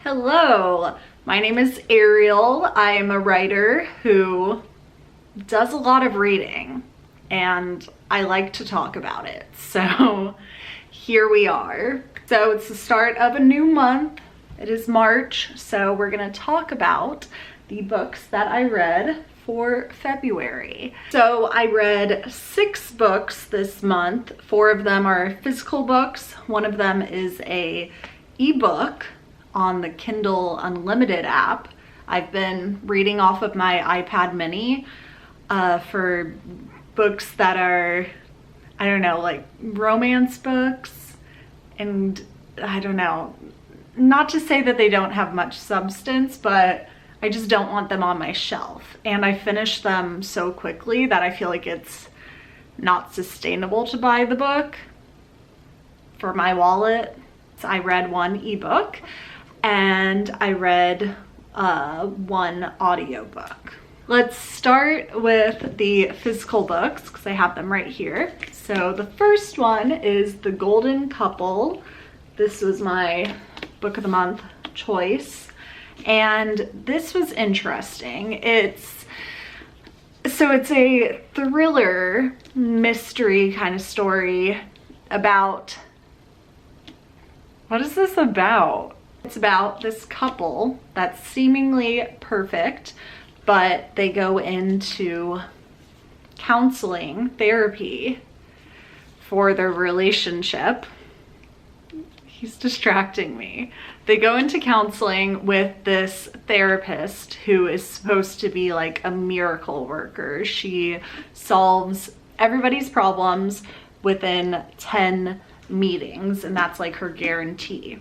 Hello, my name is Ariel. I am a writer who does a lot of reading and I like to talk about it. So here we are. So it's the start of a new month. It is March, so we're gonna talk about the books that I read for February. So I read 6 books this month. 4 of them are physical books. One of them is a ebook on the Kindle Unlimited app. I've been reading off of my iPad mini for books that are, I don't know, like romance books, and I don't know, not to say that they don't have much substance, but I just don't want them on my shelf. And I finish them so quickly that I feel like it's not sustainable to buy the book for my wallet. So I read 1 ebook and I read 1 audiobook. Let's start with the physical books because I have them right here. So the first one is The Golden Couple. This was my book of the month choice, and this was interesting. It's a thriller mystery kind of story about, what is this about? It's about this couple that's seemingly perfect, but they go into counseling therapy for their relationship. He's distracting me. They go into counseling with this therapist who is supposed to be like a miracle worker. She solves everybody's problems within 10 meetings, and that's like her guarantee.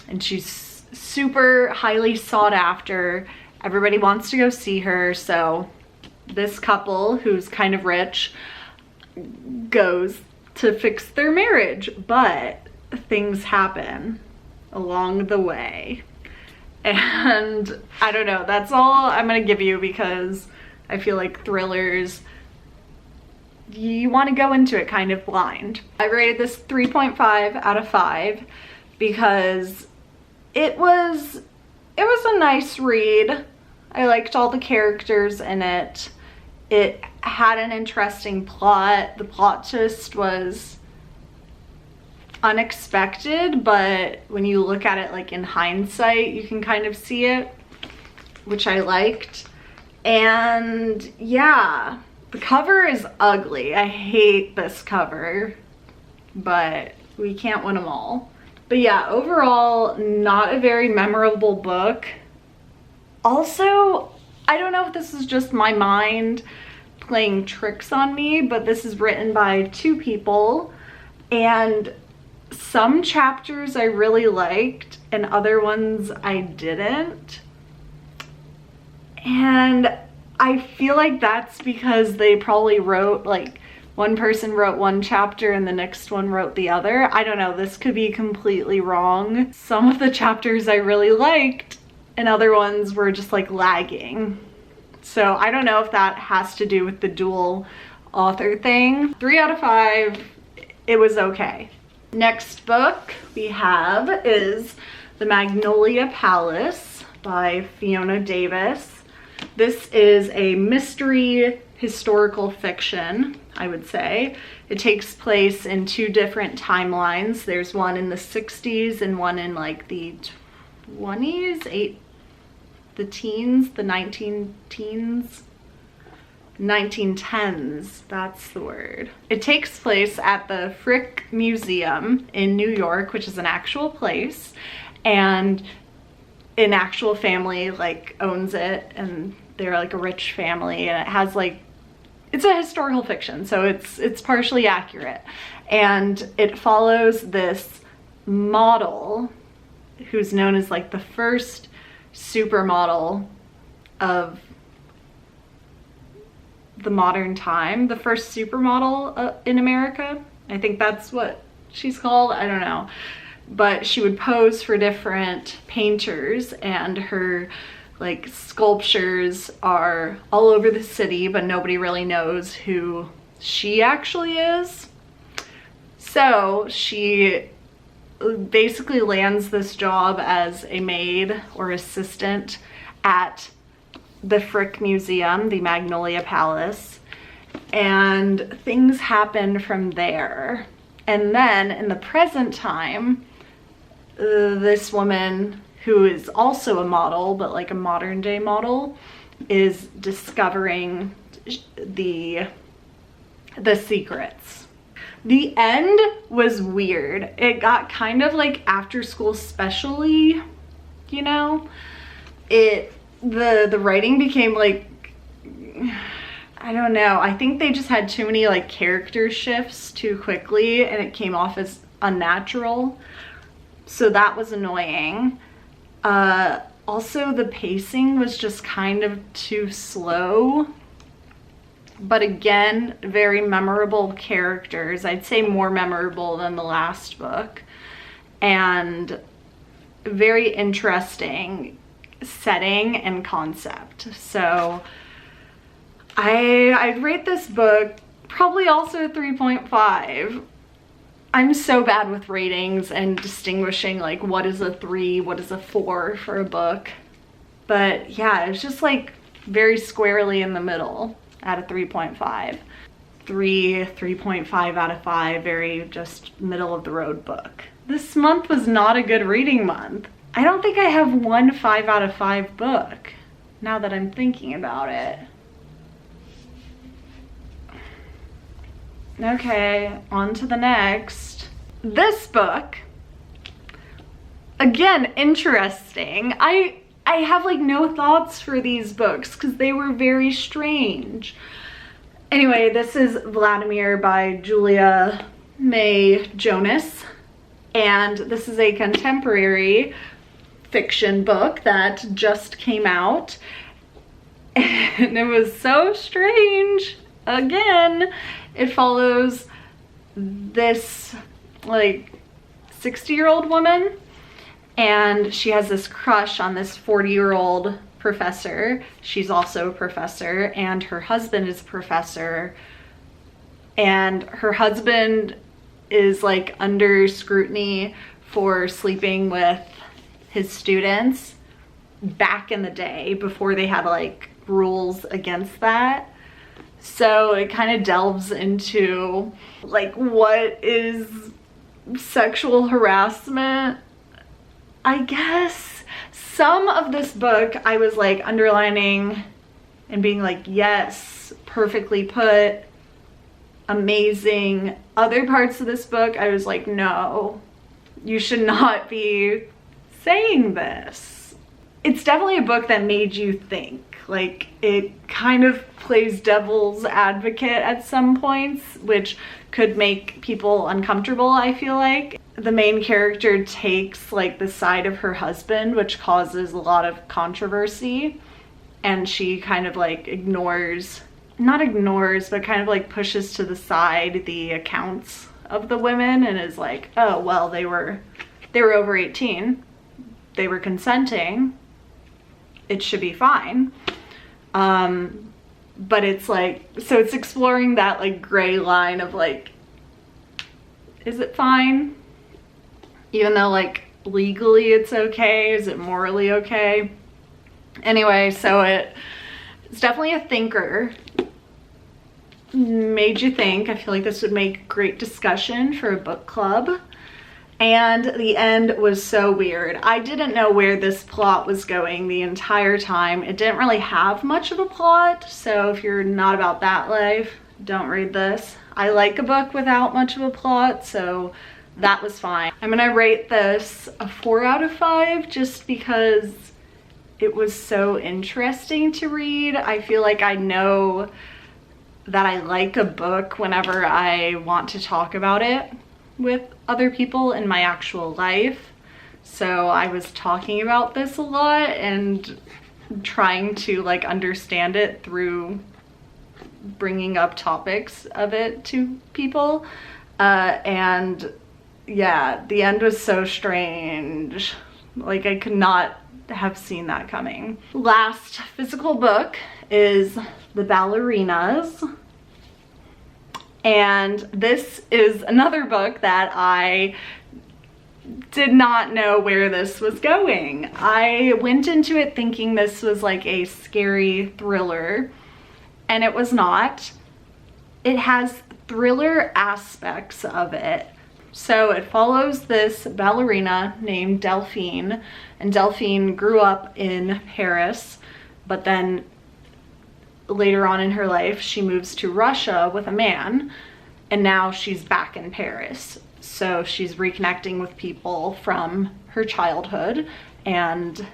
And she's super highly sought after. Everybody wants to go see her. So this couple, who's kind of rich, goes to fix their marriage, but things happen along the way. And I don't know, that's all I'm gonna give you because I feel like thrillers, you want to go into it kind of blind. I rated this 3.5 out of 5 because it was a nice read. I liked all the characters in it. It had an interesting plot. The plot twist was unexpected, but when you look at it like in hindsight, you can kind of see it, which I liked. And yeah, the cover is ugly. I hate this cover, but we can't win them all. But yeah, overall, not a very memorable book. Also, I don't know if this is just my mind playing tricks on me, but this is written by 2 people, and some chapters I really liked and other ones I didn't. And I feel like that's because they probably wrote, like, one person wrote one chapter and the next one wrote the other. I don't know, this could be completely wrong. Some of the chapters I really liked and other ones were just like lagging. So I don't know if that has to do with the dual author thing. 3 out of 5, it was okay. Next book we have is The Magnolia Palace by Fiona Davis. This is a mystery historical fiction, I would say. It takes place in 2 different timelines. There's one in the 60s and one in like the 20s, the teens, the 19-teens, 1910s, that's the word. It takes place at the Frick Museum in New York, which is an actual place, and an actual family like owns it, and they're like a rich family, and it has like, it's a historical fiction, so it's partially accurate. And it follows this model who's known as like the first supermodel of the modern time, the first supermodel in America. I think that's what she's called, I don't know. But she would pose for different painters, and her like sculptures are all over the city, but nobody really knows who she actually is. So she basically lands this job as a maid or assistant at the Frick Museum, the Magnolia Palace, and things happen from there. And then in the present time, this woman, who is also a model, but like a modern day model, is discovering the secrets. The end was weird. It got kind of like after school special-y, you know? The writing became like, I don't know. I think they just had too many like character shifts too quickly and it came off as unnatural. So that was annoying. Also, the pacing was just kind of too slow. But again, very memorable characters. I'd say more memorable than the last book. And very interesting setting and concept. So I'd rate this book probably also a 3.5. I'm so bad with ratings and distinguishing like what is a 3, what is a 4 for a book. But yeah, it's just like very squarely in the middle at a 3.5. 3.5 out of 5, very just middle of the road book. This month was not a good reading month. I don't think I have one 5 out of 5 book, now that I'm thinking about it. Okay, on to the next. This book, again, interesting. I have like no thoughts for these books because they were very strange. Anyway, this is Vladimir by Julia May Jonas, and this is a contemporary fiction book that just came out, and it was so strange. Again, it follows this like 60-year-old woman, and she has this crush on this 40-year-old professor. She's also a professor, and her husband is a professor, and her husband is like under scrutiny for sleeping with his students back in the day before they had like rules against that. So it kind of delves into like what is sexual harassment, I guess. Some of this book I was like underlining and being like, yes, perfectly put, amazing. Other parts of this book I was like, no, you should not be saying this. It's definitely a book that made you think. Like, it kind of plays devil's advocate at some points, which could make people uncomfortable, I feel like. The main character takes like the side of her husband, which causes a lot of controversy, and she kind of like not ignores, but kind of like pushes to the side the accounts of the women and is like, oh, well, they were over 18. They were consenting. It should be fine. But it's like, so it's exploring that like gray line of like, is it fine? Even though like legally it's okay, is it morally okay? Anyway, so it's definitely a thinker. Made you think. I feel like this would make great discussion for a book club. And the end was so weird. I didn't know where this plot was going the entire time. It didn't really have much of a plot, so if you're not about that life, don't read this. I like a book without much of a plot, so that was fine. I'm gonna rate this a 4 out of 5 just because it was so interesting to read. I feel like I know that I like a book whenever I want to talk about it with other people in my actual life. So I was talking about this a lot and trying to like understand it through bringing up topics of it to people. And yeah, the end was so strange. Like, I could not have seen that coming. Last physical book is The Ballerinas. And this is another book that I did not know where this was going. I went into it thinking this was like a scary thriller, and it was not. It has thriller aspects of it. So it follows this ballerina named Delphine, and Delphine grew up in Paris, but then later on in her life she moves to Russia with a man, and now she's back in Paris. So she's reconnecting with people from her childhood and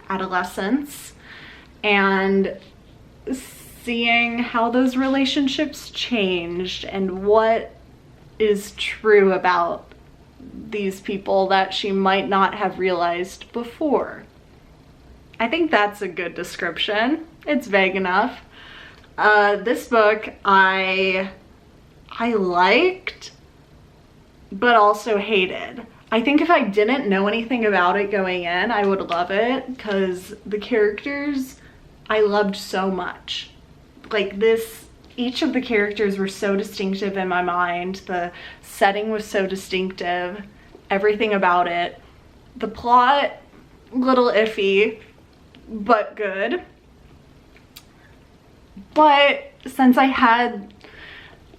adolescence, and seeing how those relationships changed and what is true about these people that she might not have realized before. I think that's a good description. It's vague enough. This book I liked, but also hated. I think if I didn't know anything about it going in, I would love it, because the characters I loved so much. Like each of the characters were so distinctive in my mind. The setting was so distinctive, everything about it. The plot, little iffy, but good. But since I had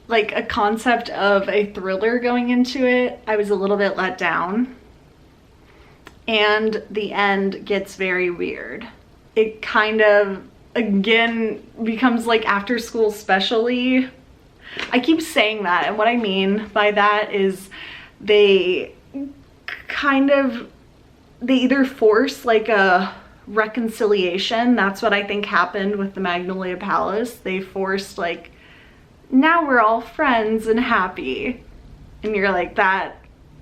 like a concept of a thriller going into it, I was a little bit let down. And the end gets very weird. It kind of, again, becomes like after school special-y. I keep saying that, and what I mean by that is they either force like a reconciliation. That's what I think happened with the Magnolia Palace. They forced like, now we're all friends and happy, and you're like, that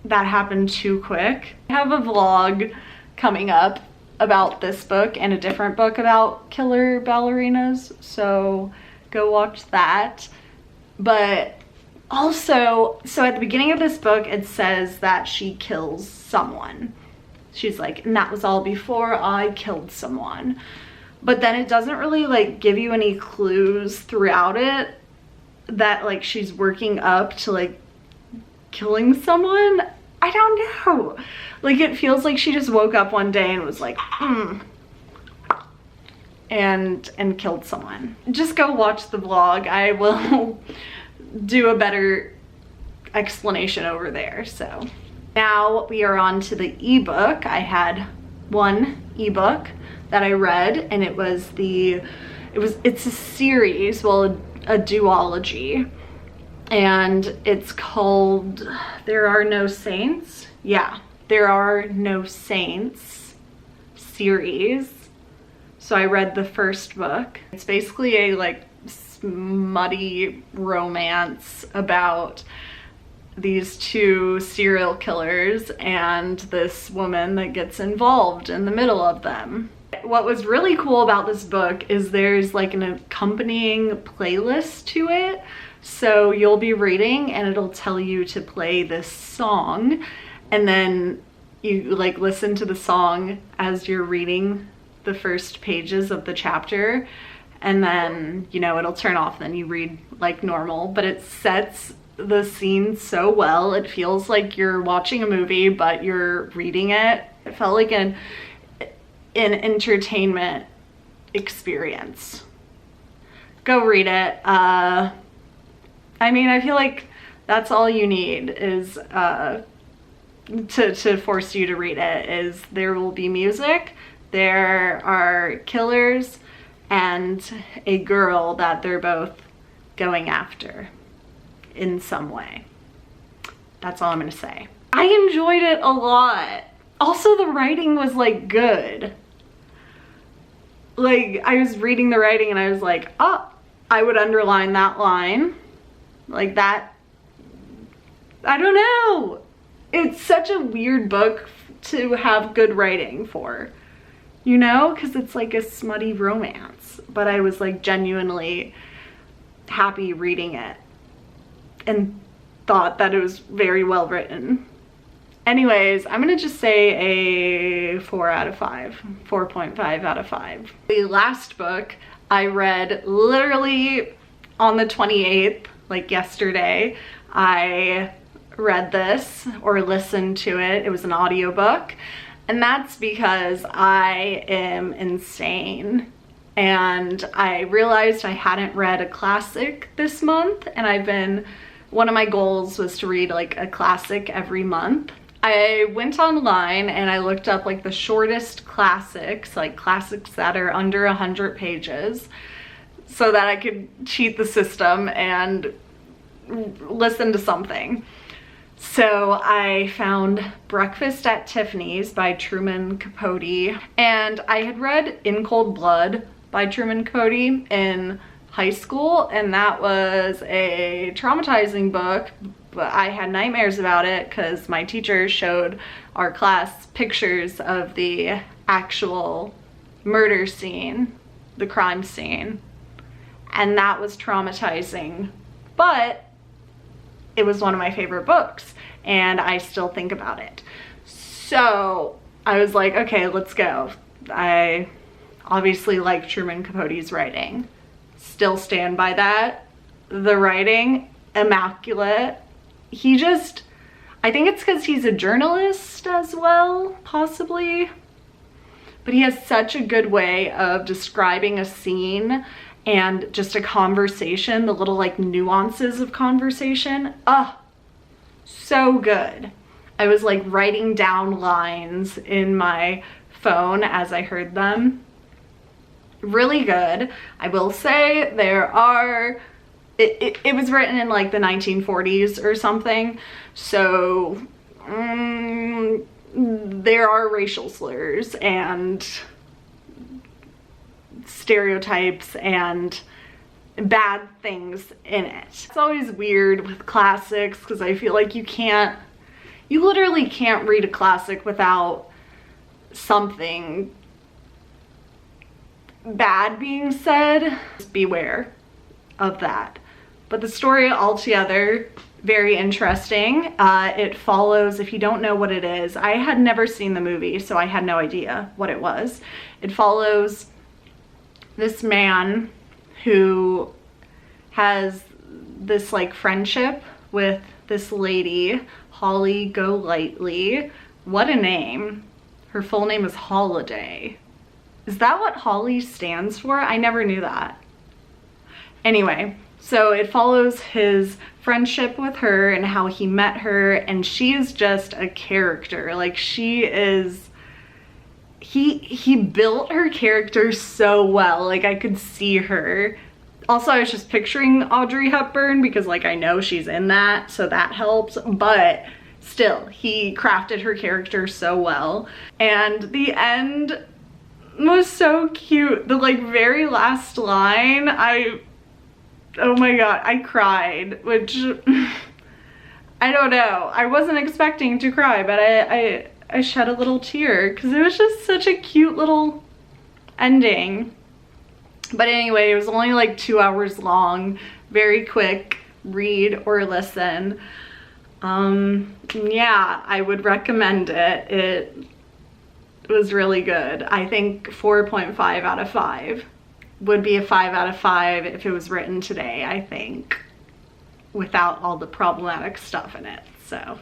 happened too quick. I have a vlog coming up about this book and a different book about killer ballerinas, so go watch that. But also, so at the beginning of this book it says that she kills someone. She's like, and that was all before I killed someone. But then it doesn't really like give you any clues throughout it that like she's working up to like killing someone. I don't know. Like it feels like she just woke up one day and was like, and killed someone. Just go watch the vlog. I will do a better explanation over there. So now we are on to the ebook. I had one ebook that I read, and it's a series, well, a duology, and it's called There Are No Saints. Yeah, There Are No Saints series. So I read the first book. It's basically a like smutty romance about these two serial killers and this woman that gets involved in the middle of them. What was really cool about this book is there's like an accompanying playlist to it. So you'll be reading and it'll tell you to play this song, and then you like listen to the song as you're reading the first pages of the chapter, and then, you know, it'll turn off, then you read like normal. But it sets the scene so well. It feels like you're watching a movie, but you're reading it. It felt like an entertainment experience. Go read it. I mean, I feel like that's all you need is to force you to read it. Is there will be music, there are killers, and a girl that they're both going after in some way. That's all I'm gonna say. I enjoyed it a lot. Also, the writing was like good. Like, I was reading the writing and I was like, oh, I would underline that line. Like that, I don't know. It's such a weird book to have good writing for, you know, because it's like a smutty romance. But I was like genuinely happy reading it and thought that it was very well written. Anyways, I'm gonna just say a 4 out of 5, 4.5 out of 5. The last book I read literally on the 28th, like yesterday. I read this or listened to it. It was an audiobook, and that's because I am insane. And I realized I hadn't read a classic this month, and one of my goals was to read like a classic every month. I went online and I looked up like the shortest classics, like classics that are under 100 pages, so that I could cheat the system and listen to something. So I found Breakfast at Tiffany's by Truman Capote, and I had read In Cold Blood by Truman Capote in high school, and that was a traumatizing book, but I had nightmares about it because my teacher showed our class pictures of the actual murder scene, the crime scene, and that was traumatizing, but it was one of my favorite books and I still think about it. So I was like, okay, let's go. I obviously like Truman Capote's writing. Still stand by that. The writing, immaculate. I think it's because he's a journalist as well, possibly. But he has such a good way of describing a scene and just a conversation, the little like nuances of conversation. So good. I was like writing down lines in my phone as I heard them. Really good. I will say it was written in like the 1940s or something, so there are racial slurs and stereotypes and bad things in it. It's always weird with classics because I feel like you literally can't read a classic without something bad being said. Just beware of that. But the story altogether, very interesting. It follows, if you don't know what it is, I had never seen the movie, so I had no idea what it was. It follows this man who has this like friendship with this lady, Holly Golightly. What a name. Her full name is Holiday. Is that what Holly stands for? I never knew that. Anyway, so it follows his friendship with her and how he met her, and she is just a character. Like he built her character so well. Like I could see her. Also, I was just picturing Audrey Hepburn because like I know she's in that, so that helps, but still, he crafted her character so well. And the end was so cute. The like very last line, oh my god, I cried, which I don't know. I wasn't expecting to cry, but I shed a little tear because it was just such a cute little ending. But anyway, it was only like 2 hours long, very quick read or listen. Yeah, I would recommend it. It was really good. I think 4.5 out of 5 would be a 5 out of 5 if it was written today, I think, without all the problematic stuff in it. So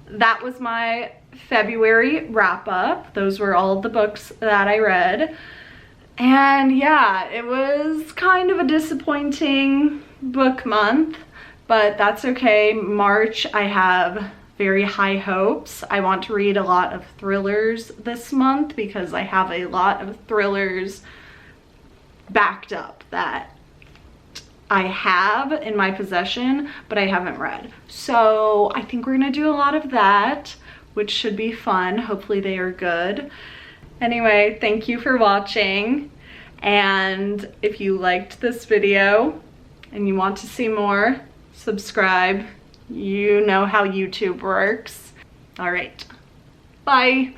that was my February wrap up. Those were all of the books that I read. And yeah, it was kind of a disappointing book month, but that's okay. March, I have very high hopes. I want to read a lot of thrillers this month because I have a lot of thrillers backed up that I have in my possession, but I haven't read. So I think we're gonna do a lot of that, which should be fun. Hopefully they are good. Anyway, thank you for watching. And if you liked this video and you want to see more, subscribe. You know how YouTube works. All right, bye.